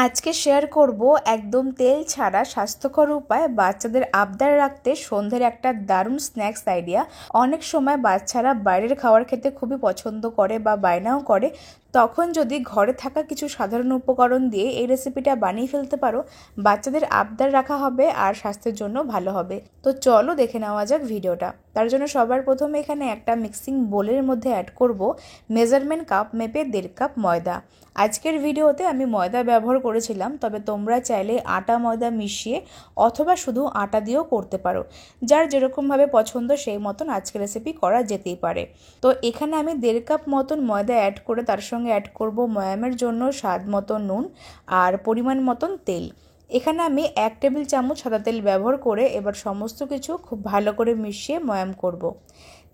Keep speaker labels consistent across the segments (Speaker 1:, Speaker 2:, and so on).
Speaker 1: আজকে শেয়ার করব একদম তেল ছাড়া স্বাস্থ্যকর উপায় বাচ্চাদের আবদার রাখতে সন্ধ্যের একটা দারুণ স্ন্যাক্স আইডিয়া। অনেক সময় বাচ্চারা বাইরের খাবার খেতে খুবই পছন্দ করে বা বায়নাও করে, তখন যদি ঘরে থাকা কিছু সাধারণ উপকরণ দিয়ে এই রেসিপিটা বানিয়ে ফেলতে পারো, বাচ্চাদের আবদার রাখা হবে আর স্বাস্থ্যের জন্য ভালো হবে। তো চলো দেখে নেওয়া যাক ভিডিওটা। তার জন্য সবার প্রথমে এখানে একটা মিক্সিং বোলের মধ্যে অ্যাড করব মেজারমেন্ট কাপ মেপে 1.5 কাপ ময়দা। আজকের ভিডিওতে আমি ময়দা ব্যবহার করেছিলাম, তবে তোমরা চাইলে আটা ময়দা মিশিয়ে অথবা শুধু আটা দিয়েও করতে পারো। যার যেরকমভাবে পছন্দ সেই মতন আজকের রেসিপি করা যেতেই পারে। তো এখানে আমি 1.5 কাপ মতন ময়দা অ্যাড করে তার সঙ্গে অ্যাড করব ময়ামের জন্য স্বাদ মতো নুন আর পরিমাণ মতন তেল। এখানে আমি 1 টেবিল চামচ সাদা তেল ব্যবহার করে এবার সমস্ত কিছু খুব ভালো করে মিশিয়ে ময়াম করব।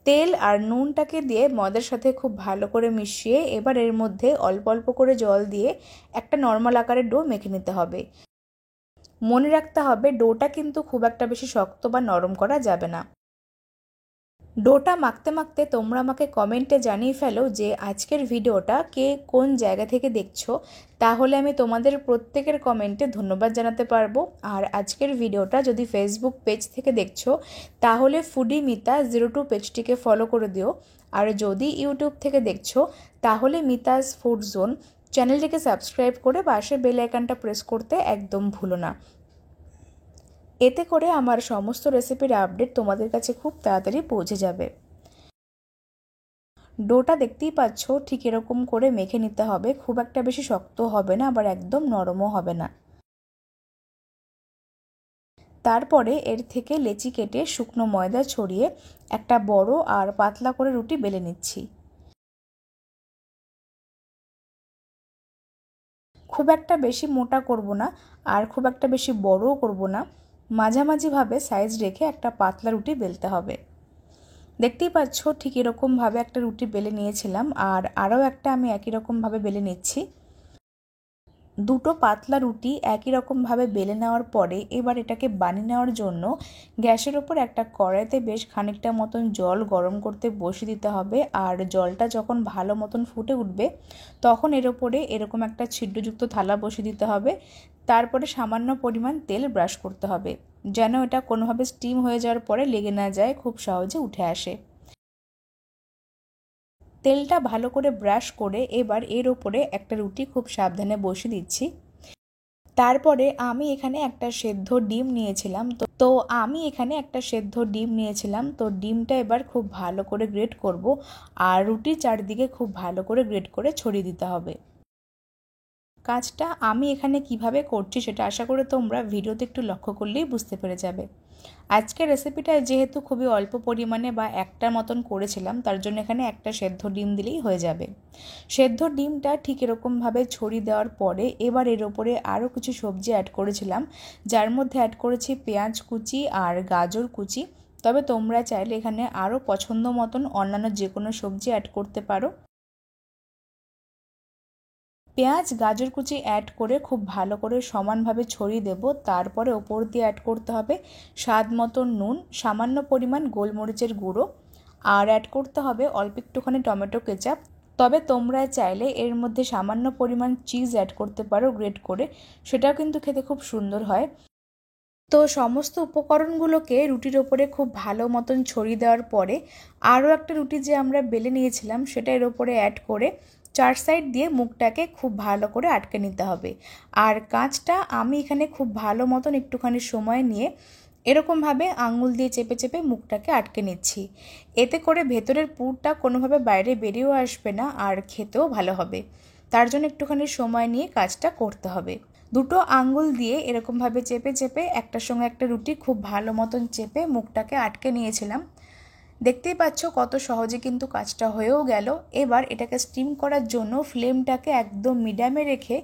Speaker 1: তেল আর নুনটাকে দিয়ে ময়দার সাথে খুব ভালো করে মিশিয়ে এবার এর মধ্যে অল্প অল্প করে জল দিয়ে একটা নর্মাল আকারের ডো মেখে নিতে হবে। মনে রাখতে হবে ডোটা কিন্তু খুব একটা বেশি শক্ত বা নরম করা যাবে না। ডোটা মাখতে মাখতে তোমরা আমাকে কমেন্টে জানিয়ে ফেলো যে আজকের ভিডিওটা কে কোন জায়গা থেকে দেখছো, তাহলে আমি তোমাদের প্রত্যেকের কমেন্টে ধন্যবাদ জানাতে পারবো। আর আজকের ভিডিওটা যদি ফেসবুক পেজ থেকে দেখছো তাহলে ফুডি মিতা 02 পেজটিকে ফলো করে দিও। আর যদি ইউটিউব থেকে দেখছো তাহলে মিতাস ফুড জোন চ্যানেলটিকে সাবস্ক্রাইব করে পাশে বেল আইকনটা প্রেস করতে একদম ভুলো না। এতে করে আমার সমস্ত রেসিপির আপডেট তোমাদের কাছে খুব তাড়াতাড়ি পৌঁছে যাবে। ডোটা দেখতেই পাচ্ছ ঠিক এরকম করে মেখে নিতে হবে, খুব একটা বেশি শক্ত হবে না আবার একদম নরমও হবে না। তারপরে এর থেকে লেচি কেটে শুকনো ময়দা ছড়িয়ে একটা বড় আর পাতলা করে রুটি বেলে নিচ্ছি। খুব একটা বেশি মোটা করব না আর খুব একটা বেশি বড়ও করব না, মাঝামাঝিভাবে সাইজ রেখে একটা পাতলা রুটি বেলতে হবে। দেখতেই পাচ্ছ ঠিক এরকমভাবে একটা রুটি বেলে নিয়েছিলাম আর আরও একটা আমি একই রকমভাবে বেলে নিচ্ছি। দুটো পাতলা রুটি একই রকমভাবে বেলে নেওয়ার পরে এবার এটাকে বানিয়ে নেওয়ার জন্য গ্যাসের ওপর একটা কড়াইতে বেশ খানিকটা মতন জল গরম করতে বসিয়ে দিতে হবে। আর জলটা যখন ভালো মতন ফুটে উঠবে তখন এর ওপরে এরকম একটা ছিদ্রযুক্ত থালা বসিয়ে দিতে হবে। তারপরে সামান্য পরিমাণ তেল ব্রাশ করতে হবে যেন এটা কোনোভাবে স্টিম হয়ে যাওয়ার পরে লেগে না যায়, খুব সহজে উঠে আসে। তেলটা ভালো করে ব্রাশ করে এবার এর ওপরে একটা রুটি খুব সাবধানে বসিয়ে দিচ্ছি। তারপরে আমি এখানে একটা সেদ্ধ ডিম নিয়েছিলাম, তো ডিমটা এবার খুব ভালো করে গ্রেট করব আর রুটির চারদিকে খুব ভালো করে গ্রেট করে ছড়িয়ে দিতে হবে। কাজটা আমি এখানে কিভাবে করছি সেটা আশা করে তোমরা ভিডিওতে একটু লক্ষ্য করলেই বুঝতে পেরে যাবে। আজকের রেসিপিটা যেহেতু খুবই অল্প পরিমাণে বা একটার মতন করেছিলাম, তার জন্য এখানে একটা সেদ্ধ ডিম দিলেই হয়ে যাবে। সেদ্ধ ডিমটা ঠিক এরকমভাবে ছড়িয়ে দেওয়ার পরে এবার এর ওপরে আরও কিছু সবজি অ্যাড করেছিলাম, যার মধ্যে অ্যাড করেছি পেঁয়াজ কুচি আর গাজর কুচি। তবে তোমরা চাইলে এখানে আরও পছন্দ মতন অন্যান্য যে কোনো সবজি অ্যাড করতে পারো। পেঁয়াজ গাজর কুচি অ্যাড করে খুব ভালো করে সমানভাবে ছড়িয়ে দেব। তারপরে ওপর দিয়ে অ্যাড করতে হবে স্বাদ মতো নুন, সামান্য পরিমাণ গোলমরিচের গুঁড়ো আর অ্যাড করতে হবে অল্প একটুখানি টমেটো কেচাপ। তবে তোমরা চাইলে এর মধ্যে সামান্য পরিমাণ চিজ অ্যাড করতে পারো গ্রেট করে, সেটাও কিন্তু খেতে খুব সুন্দর হয়। তো সমস্ত উপকরণগুলোকে রুটির ওপরে খুব ভালো মতন ছড়িয়ে দেওয়ার পরে আরও একটা রুটি যে আমরা বেলে নিয়েছিলাম সেটা এর ওপরে অ্যাড করে 4 সাইড দিয়ে মুখটাকে খুব ভালো করে আটকে নিতে হবে। আর কাঁচটা আমি এখানে খুব ভালো মতন একটুখানি সময় নিয়ে এরকমভাবে আঙুল দিয়ে চেপে চেপে মুখটাকে আটকে নিচ্ছি। এতে করে ভেতরের পুরটা কোনোভাবে বাইরে বেরিয়েও আসবে না আর খেতেও ভালো হবে। তার জন্য একটুখানি সময় নিয়ে কাজটা করতে হবে। দুটো আঙ্গুল দিয়ে এরকমভাবে চেপে চেপে একটার সঙ্গে একটা রুটি খুব ভালো মতন চেপে মুখটাকে আটকে নিয়েছিলাম। দেখতেই পাচ্ছ কত সহজে কিন্তু কাজটা হয়েও গেল। এবার এটাকে স্টিম করার জন্য ফ্লেমটাকে একদম মিডিয়ামে রেখে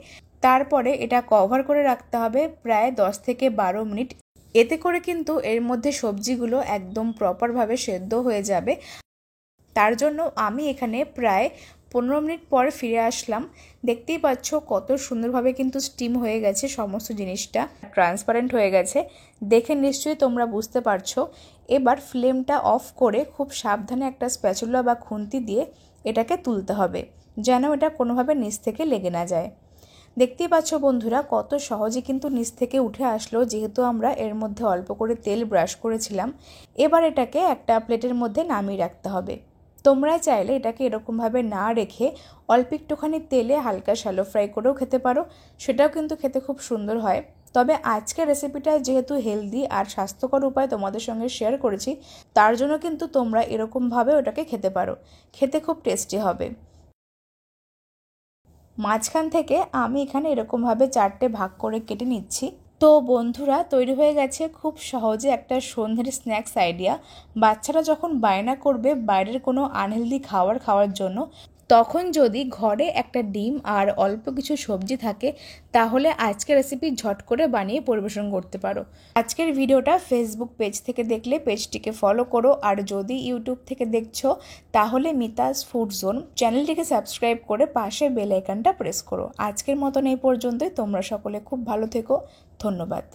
Speaker 1: তারপরে এটা কভার করে রাখতে হবে প্রায় 10 থেকে 12 মিনিট। এতে করে কিন্তু এর মধ্যে সবজিগুলো একদম প্রপারভাবে সেদ্ধ হয়ে যাবে। তার জন্য আমি এখানে প্রায় 15 মিনিট পর ফিরে আসলাম। দেখতেই পাচ্ছ কত সুন্দরভাবে কিন্তু স্টিম হয়ে গেছে, সমস্ত জিনিসটা ট্রান্সপারেন্ট হয়ে গেছে, দেখে নিশ্চয়ই তোমরা বুঝতে পারছো। এবার ফ্লেমটা অফ করে খুব সাবধানে একটা স্প্যাচুলা বা খুন্তি দিয়ে এটাকে তুলতে হবে যেন এটা কোনোভাবে নিচ থেকে লেগে না যায়। দেখতেই পাচ্ছ বন্ধুরা কত সহজে কিন্তু নিচ থেকে উঠে আসলো, যেহেতু আমরা এর মধ্যে অল্প করে তেল ব্রাশ করেছিলাম। এবার এটাকে একটা প্লেটের মধ্যে নামিয়ে রাখতে হবে। তোমরা চাইলে এটাকে এরকমভাবে না রেখে অল্প একটুখানি তেলে হালকা শ্যালো ফ্রাই করেও খেতে পারো, সেটাও কিন্তু খেতে খুব সুন্দর হয়। তবে আজকের রেসিপিটা যেহেতু হেলদি আর স্বাস্থ্যকর উপায় তোমাদের সঙ্গে শেয়ার করেছি, তার জন্য কিন্তু তোমরা এরকমভাবে ওটাকে খেতে পারো, খেতে খুব টেস্টি হবে। মাঝখান থেকে আমি এখানে এরকমভাবে 4টে ভাগ করে কেটে নিচ্ছি। তো বন্ধুরা, তৈরি হয়ে গেছে খুব সহজে একটা সন্ধ্যের স্ন্যাক্স আইডিয়া। বাচ্চারা যখন বায়না করবে বাইরের কোনো আনহেলদি খাবার খাওয়ার জন্য, তখন যদি ঘরে একটা ডিম আর অল্প কিছু সবজি থাকে, তাহলে আজকের রেসিপি ঝট করে বানিয়ে পরিবেশন করতে পারো। আজকের ভিডিওটা ফেসবুক পেজ থেকে দেখলে পেজটিকে ফলো করো, আর যদি ইউটিউব থেকে দেখছো তাহলে মিতাস ফুড জোন চ্যানেলটিকে সাবস্ক্রাইব করে পাশে বেল আইকনটা প্রেস করো। আজকের মতন এই পর্যন্তই। তোমরা সকলে খুব ভালো থেকো। ধন্যবাদ।